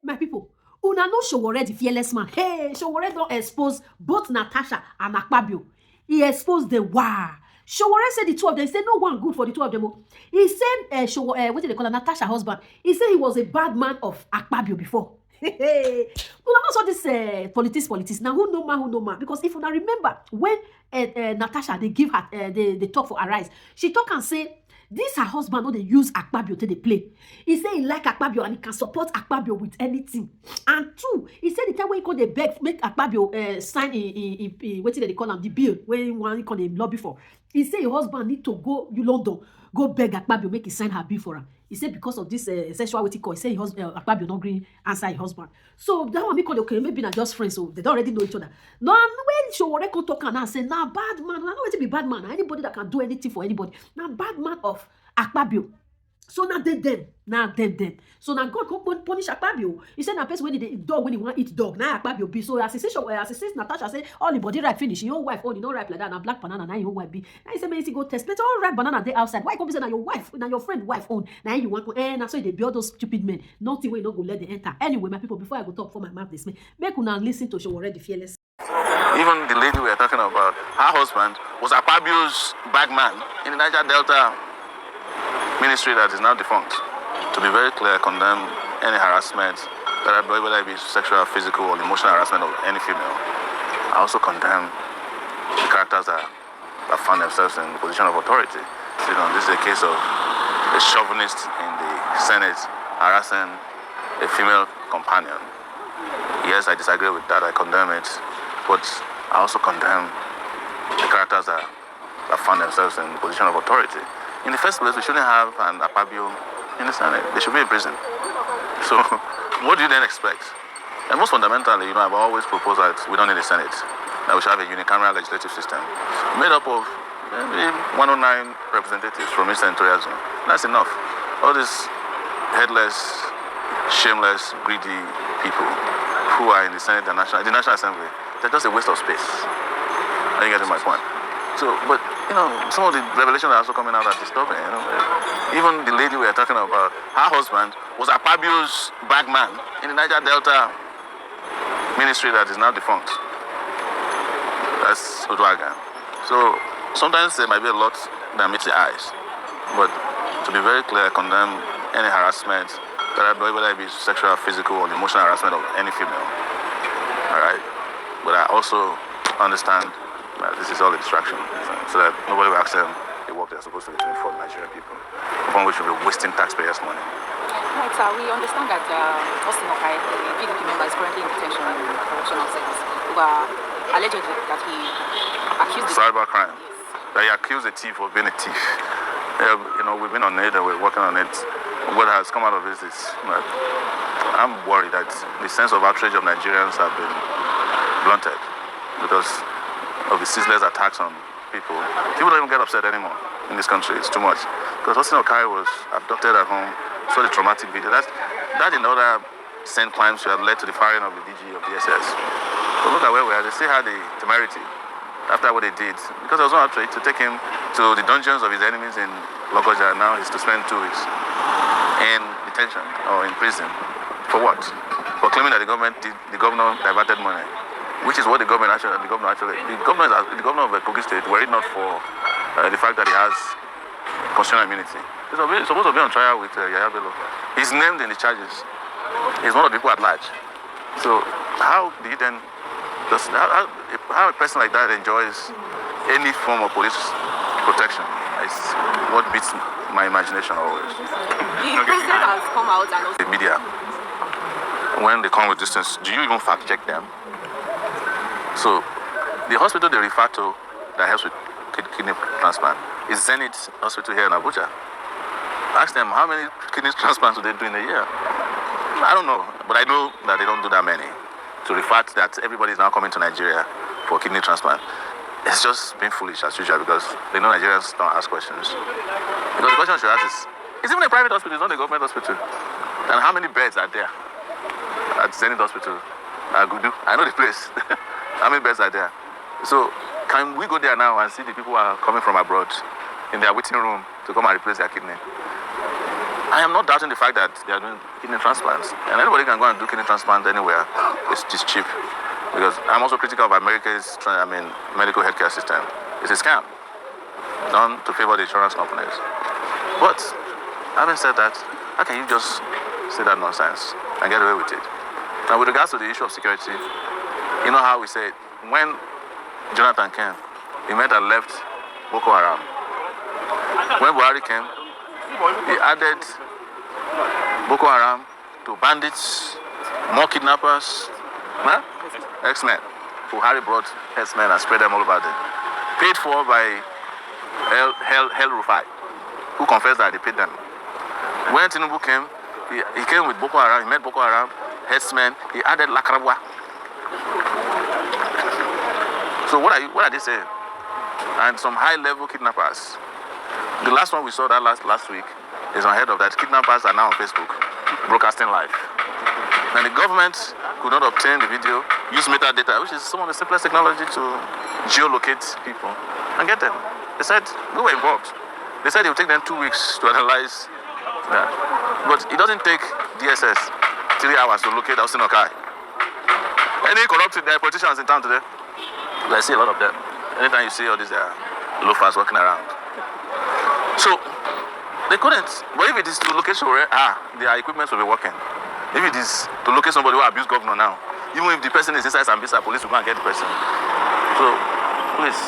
My people, una know Sowore the fearless man. Hey, Sowore don expose both Natasha and Akpabio. He exposed the wow. Sowore said the two of them, he said no one good for the two of them. He said, what did they call her? Natasha husband. He said he was a bad man of Akpabio before. Hey, una know all this politics. Now who know man? Because if una remember when Natasha they give her they talk for Arise, she talk and say this her husband no dey use Akpabio to dey play. He say he like Akpabio and he can support Akpabio with anything. And two, he said the time when he come dey beg make Akpabio sign in wetin dem dey call am the bill wey he wan come dey lobby for. He say his husband need to go London go beg Akpabio make he sign her bill for am. He said because of this sexual wetin call, he say Akpabio no gree answer his husband. So that one me call okay, maybe na just friends, so they don't already know each other. Now when Sowore come talk and say na bad man, na know wetin be bad man. Na anybody that can do anything for anybody. Na bad man of Akpabio. So now them. So now God come punish Akpabio. He said na person when the dog when he want eat dog. Now Akpabio be. So as he says Natasha say all the body ripe finish. Your wife only no ripe like that. Na black banana now your wife be. Now he say man, he go test. Let all ripe banana dey outside. Why come say na your wife, na your friend wife own? Now you want to na so they be all those stupid men. Nothing way no go let them enter. Anyway, my people, before I go talk for my mouth this man, make una listen to Sowore the fearless. Even the lady we are talking about, her husband was Akpabio's bag man in the Niger Delta ministry that is now defunct. To be very clear, I condemn any harassment, whether it be sexual, physical, or emotional harassment of any female. I also condemn the characters that found themselves in the position of authority. You know, this is a case of a chauvinist in the Senate harassing a female companion. Yes, I disagree with that, I condemn it, but I also condemn the characters that found themselves in the position of authority. In the first place, we shouldn't have an Akpabio in the Senate. They should be in prison. So, what do you then expect? And most fundamentally, I've always proposed that we don't need a Senate. That we should have a unicameral legislative system made up of maybe 109 representatives from each senatorial zone. That's enough. All these headless, shameless, greedy people who are in the Senate and the National Assembly, they're just a waste of space. Are you getting my point? So, but some of the revelations are also coming out that disturbing. Even the lady we are talking about, her husband was Akpabio's bag man in the Niger Delta ministry that is now defunct. That's Odwaga. So sometimes there might be a lot that meets the eyes, but to be very clear, I condemn any harassment, whether it be sexual, physical, or emotional harassment of any female. All right, but I also understand that this is all a distraction, so that nobody will ask them the work they're supposed to be doing for Nigerian people, upon which we'll be wasting taxpayers' money. Right, sir. We understand that Austin Okai, the PDP member, is currently in detention on corruption offenses. Allegedly that he accused cybercrime. Yes. That he accused a thief of being a thief. We've been on it and we're working on it. What has come out of this is that I'm worried that the sense of outrage of Nigerians have been blunted because of the ceaseless attacks on people. People don't even get upset anymore in this country. It's too much. Because Austin Okai was abducted at home, saw the traumatic video. That in other same crimes should have led to the firing of the DG of DSS. But look at where we are. They still had the temerity after what they did. Because there was no outrage to take him to the dungeons of his enemies in Lokoja. Now he's to spend 2 weeks in detention or in prison. For what? For claiming that the governor diverted money. Which is what the governor of Kogi State, were it not for the fact that he has constitutional immunity. He's supposed to be on trial with Yaya Bello. He's named in the charges. He's one of the people at large. So how do you then, how a person like that enjoys any form of police protection? It's what beats my imagination always. The president has come out and also the media, when they come with these things, do you even fact check them? So, the hospital they refer to that helps with kidney transplant is Zenith Hospital here in Abuja. Ask them how many kidney transplants do they do in a year? I don't know, but I know that they don't do that many. To the fact that everybody is now coming to Nigeria for kidney transplant, it's just being foolish as usual because they know Nigerians don't ask questions. Because the question you should ask is, it's even a private hospital, it's not a government hospital. And how many beds are there at Zenith Hospital? Agudu, I know the place. How many beds are there? So, can we go there now and see the people who are coming from abroad in their waiting room to come and replace their kidney? I am not doubting the fact that they are doing kidney transplants. And anybody can go and do kidney transplant anywhere. It's cheap. Because I'm also critical of America's medical healthcare system. It's a scam done to favor the insurance companies. But having said that, how can you just say that nonsense and get away with it? Now, with regards to the issue of security, you know how we said when Jonathan came, he met and left Boko Haram. When Buhari came, he added Boko Haram to bandits, more kidnappers, X-Men. Buhari brought X-Men and spread them all over there. Paid for by El Rufai, who confessed that he paid them. When Tinubu came, he came with Boko Haram, he met Boko Haram, X-Men, he added Lakrabwa. So what are they saying? And some high-level kidnappers. The last one we saw that last week is ahead of that. Kidnappers are now on Facebook, broadcasting live. And the government could not obtain the video, use metadata, which is some of the simplest technology to geolocate people and get them. They said we were involved. They said it would take them 2 weeks to analyze that. But it doesn't take DSS 3 hours to locate Austin Okai. Any corrupted politicians in town today? I see a lot of them. Anytime you see all these loafers walking around. So, they couldn't. But if it is to locate Sowore, their equipment will be working. If it is to locate somebody who abused governor now, even if the person is inside Sambisa, police will go and get the person. So, please,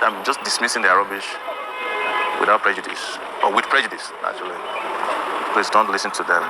I'm just dismissing their rubbish without prejudice. Or with prejudice, actually. Please don't listen to them.